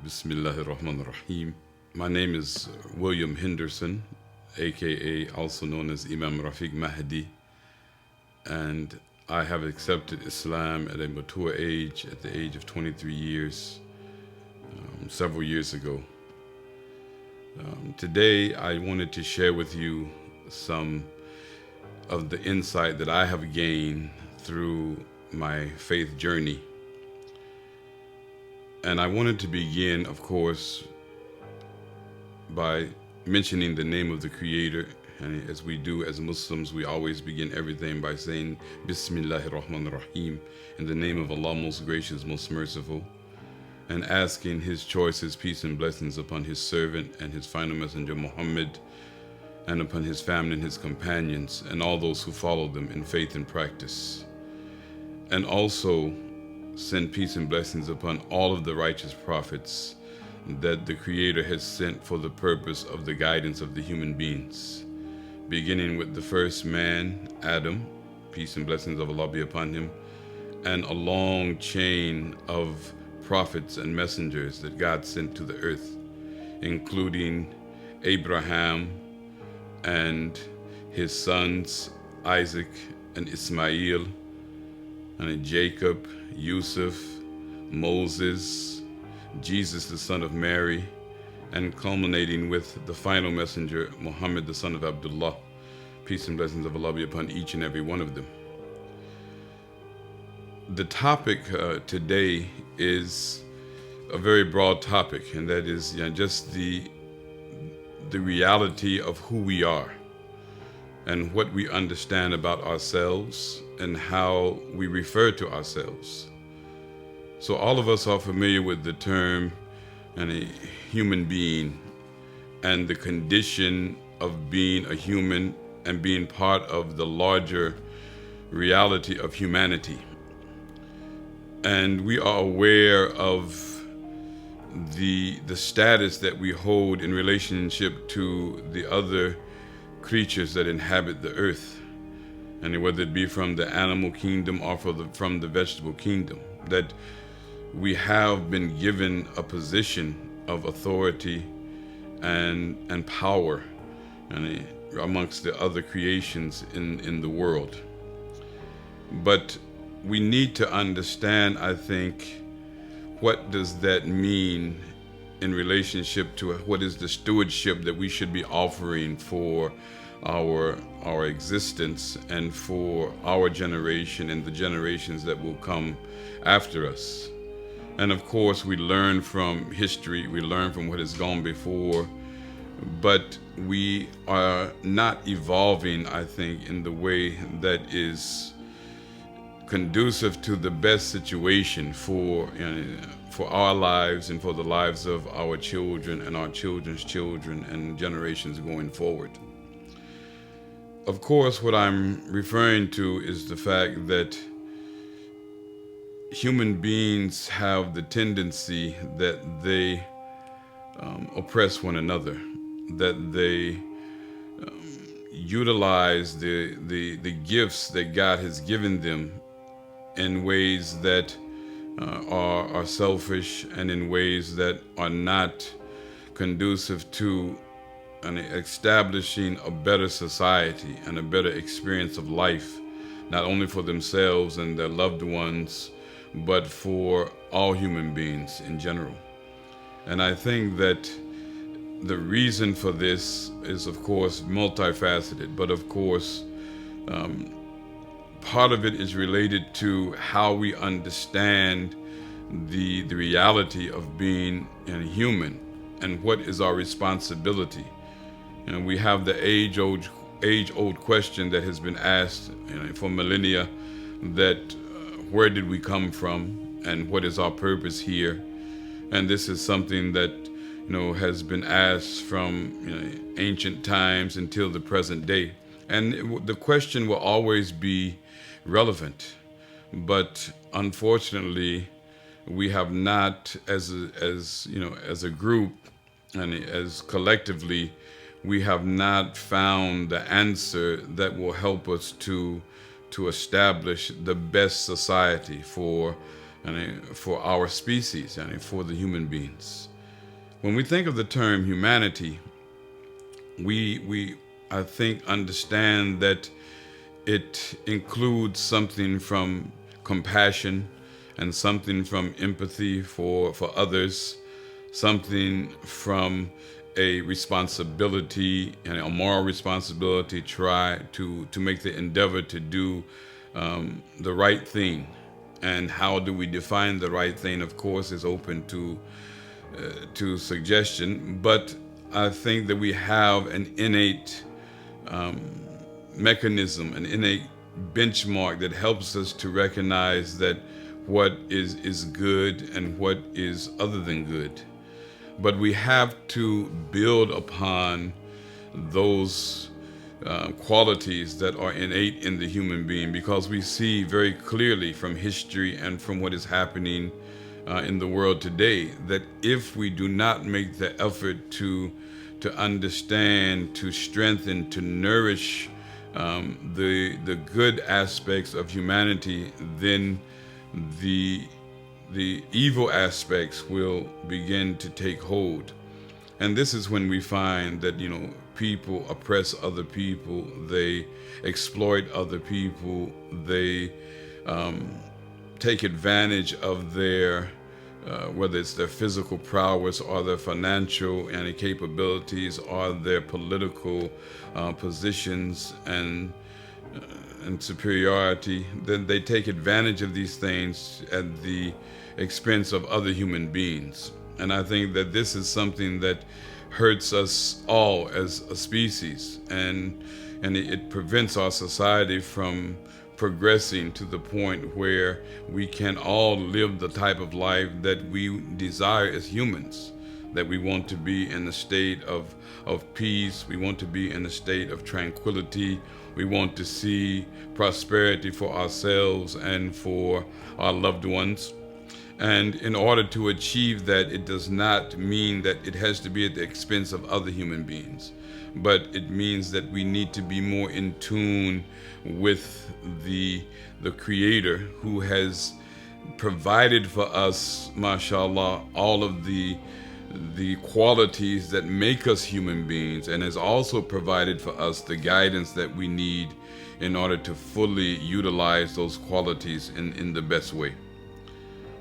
Bismillahirrahmanirrahim. My name is William Henderson, aka also known as Imam Rafiq Mehdi, and I have accepted Islam at a mature age, at the age of 23 years, several years ago. Today, I wanted to share with you some of the insight that I have gained through my faith journey. And I wanted to begin, of course, by mentioning the name of the Creator. And as we do as Muslims, we always begin everything by saying Bismillahirrahmanirrahim, in the name of Allah, most gracious, most merciful, and asking His choices, peace and blessings upon His servant and His final messenger Muhammad, and upon His family and His companions, and all those who follow them in faith and practice. And also send peace and blessings upon all of the righteous prophets that the Creator has sent for the purpose of the guidance of the human beings, beginning with the first man, Adam, peace and blessings of Allah be upon him, and a long chain of prophets and messengers that God sent to the earth, including Abraham and his sons Isaac and Ismail, and Jacob, Yusuf, Moses, Jesus the son of Mary, and culminating with the final messenger Muhammad the son of Abdullah. Peace and blessings of Allah be upon each and every one of them. The topic today is a very broad topic, and that is just the reality of who we are and what we understand about ourselves and how we refer to ourselves. So all of us are familiar with the term and a human being and the condition of being a human and being part of the larger reality of humanity. And we are aware of the status that we hold in relationship to the other creatures that inhabit the earth, and whether it be from the animal kingdom or from the vegetable kingdom, that we have been given a position of authority and power amongst the other creations in the world. But we need to understand, I think, what does that mean in relationship to what is the stewardship that we should be offering for our existence and for our generation and the generations that will come after us. And of course, we learn from history, we learn from what has gone before, but we are not evolving, I think, in the way that is conducive to the best situation for our lives and for the lives of our children and our children's children and generations going forward. Of course, what I'm referring to is the fact that human beings have the tendency that they oppress one another, that they utilize the gifts that God has given them in ways that are selfish and in ways that are not conducive to establishing a better society and a better experience of life, not only for themselves and their loved ones, but for all human beings in general. And I think that the reason for this is, of course, multifaceted, but of course, part of it is related to how we understand the reality of being human and what is our responsibility. And we have the age-old question that has been asked for millennia, that where did we come from and what is our purpose here? And this is something that has been asked from ancient times until the present day. And the question will always be relevant, but unfortunately, we have not, as a group and as collectively, we have not found the answer that will help us to establish the best society for our species and for the human beings. When we think of the term humanity, we I think understand that it includes something from compassion and something from empathy for others, something from a responsibility and a moral responsibility, try to make the endeavor to do the right thing. And how do we define the right thing? Of course, is open to suggestion, but I think that we have an innate mechanism, an innate benchmark that helps us to recognize that what is good and what is other than good. But we have to build upon those qualities that are innate in the human being, because we see very clearly from history and from what is happening in the world today that if we do not make the effort to understand, to strengthen, to nourish the good aspects of humanity, then the evil aspects will begin to take hold. And this is when we find that, people oppress other people, they exploit other people, they take advantage of their whether it's their physical prowess or their financial and capabilities or their political positions and superiority. Then they take advantage of these things at the expense of other human beings. And I think that this is something that hurts us all as a species, and it prevents our society from progressing to the point where we can all live the type of life that we desire as humans, that we want to be in a state of peace, we want to be in a state of tranquility, we want to see prosperity for ourselves and for our loved ones. And in order to achieve that, it does not mean that it has to be at the expense of other human beings, but it means that we need to be more in tune with the Creator, who has provided for us, mashallah, all of the qualities that make us human beings, and has also provided for us the guidance that we need in order to fully utilize those qualities in the best way.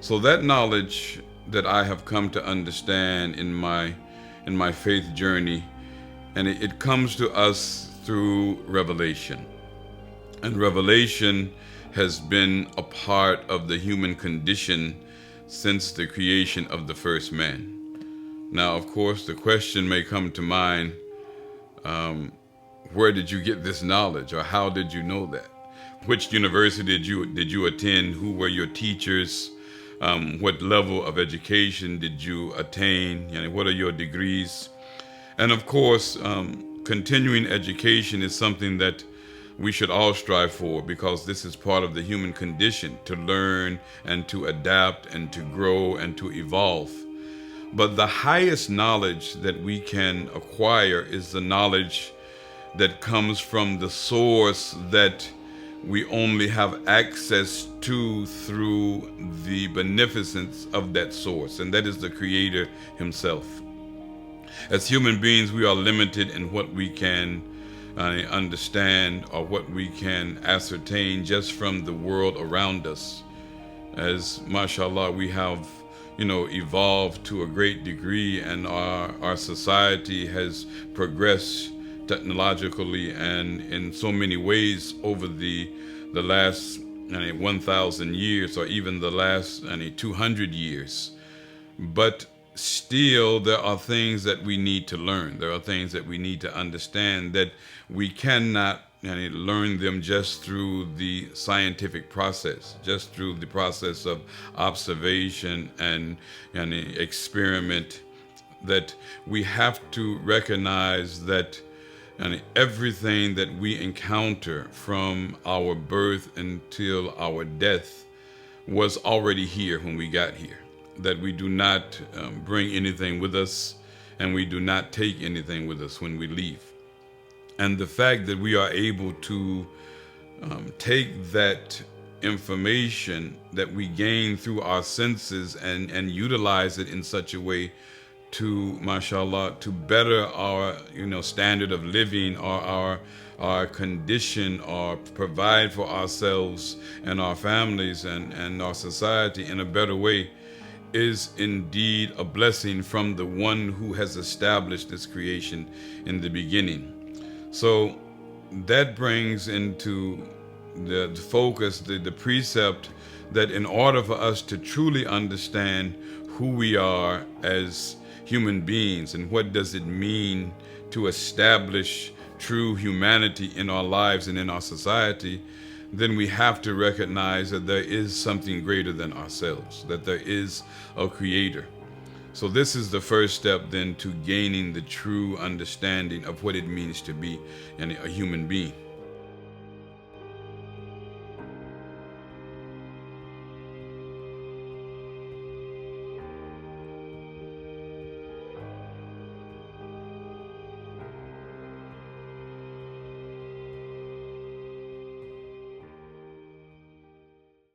So that knowledge that I have come to understand in my faith journey, and it comes to us through revelation. And revelation has been a part of the human condition since the creation of the first man. Now, of course, the question may come to mind, where did you get this knowledge, or how did you know that? Which university did you attend? Who were your teachers? What level of education did you attain? What are your degrees? And of course, continuing education is something that we should all strive for, because this is part of the human condition, to learn and to adapt and to grow and to evolve. But the highest knowledge that we can acquire is the knowledge that comes from the source that we only have access to through the beneficence of that source, and that is the Creator himself. As human beings, we are limited in what we can understand or what we can ascertain just from the world around us. As mashallah, we have evolved to a great degree, and our society has progressed technologically and in so many ways over the last 1,000 years, or even the last 200 years. But still, there are things that we need to learn. There are things that we need to understand, that we cannot learn them just through the scientific process, just through the process of observation and experiment. That we have to recognize that everything that we encounter from our birth until our death was already here when we got here. That we do not bring anything with us, and we do not take anything with us when we leave. And the fact that we are able to take that information that we gain through our senses and utilize it in such a way to, mashallah, to better our, standard of living, or our condition, or provide for ourselves and our families and our society in a better way, is indeed a blessing from the one who has established this creation in the beginning. So that brings into the focus, the precept, that in order for us to truly understand who we are as human beings and what does it mean to establish true humanity in our lives and in our society, then we have to recognize that there is something greater than ourselves, that there is a creator. So this is the first step then to gaining the true understanding of what it means to be a human being.